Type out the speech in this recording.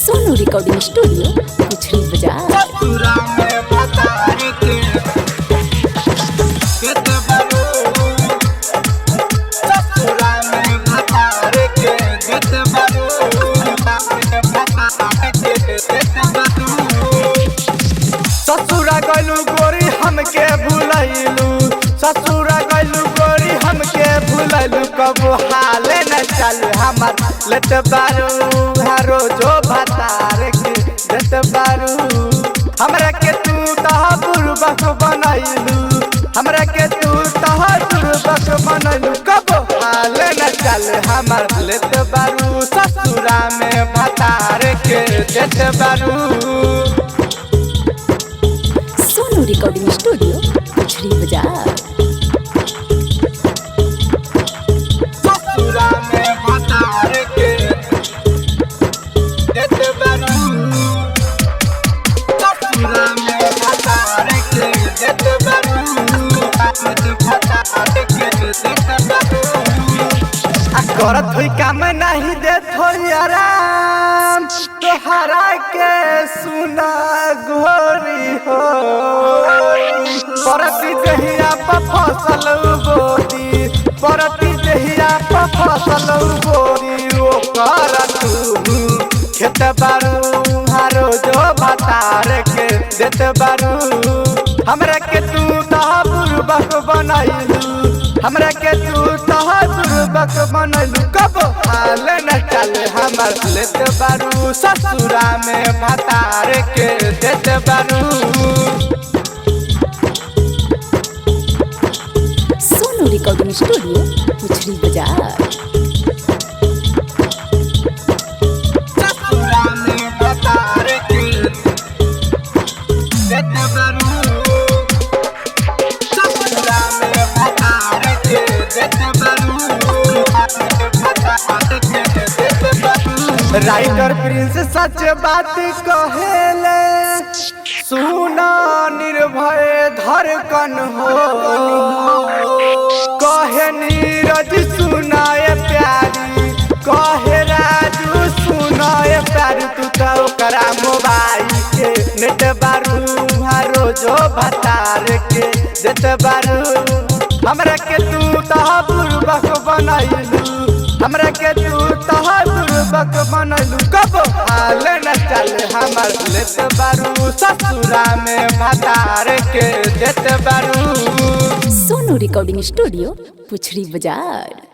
Sonu recording studio पुछड़ी बाजार। ससुरा गइलू गोरी हमके भूलैलू, ससुरा गइलू गोरी हमके भूलैलू। कबो हाले न चल हमार लेत बारू हारो जो भतार के देत बारू। हमरा के तू तह बुरबक बनैलू, हमरा के तू तह बुरबक बनैलू। कबो हाले न चल हमार लेत बारू ससुरा में भतार के देत बारू। सोनू रिकॉर्डिंग स्टूडियो पुछड़ी बाजार। ससुरा में भतार के देत बारू, ससुरा में भतार के देत बारू, भतार के देत बारू। आ करत होई काम नहीं देत होई आराम, तोहरा के सुना गोरी हो। परती जहिया पर फसल बोरी, परती जहिया पर फसल बोरी। ओ कर तू खेत बारू हारो जो भतार के देत बारू। हमरा के तू तह बुरबक बनैलू, हमरा के तू तह बुरबक बनैलू। कब हाल न चल हमार लेत बारू ससुरा में भतार के देत बारू। सोनू रिकॉर्डिंग स्टूडियो पुछड़ी बाजार। ससुरा में भतार के देत बारू, ससुरा में भतार के देत बारू, भतार के देत बारू। राइटर प्रिंस सच बात कहेले, सुना निर्भय धड़कन हो। कहे नीरज सुनाए प्यारी, कहे राजू सुनाए प्यारी। तू तो ओकरा मोबाइल के नेट बारू हारो जो भतार के देत बारू। हमरा के तू तह बुरबक बनैलू, हमरा के तू तह बुरबक बनैलू। कब हाल न चल हमार लेत बारू ससुरा में भतार के देत बारू। सोनू रिकॉर्डिंग स्टूडियो पुछड़ी बाजार।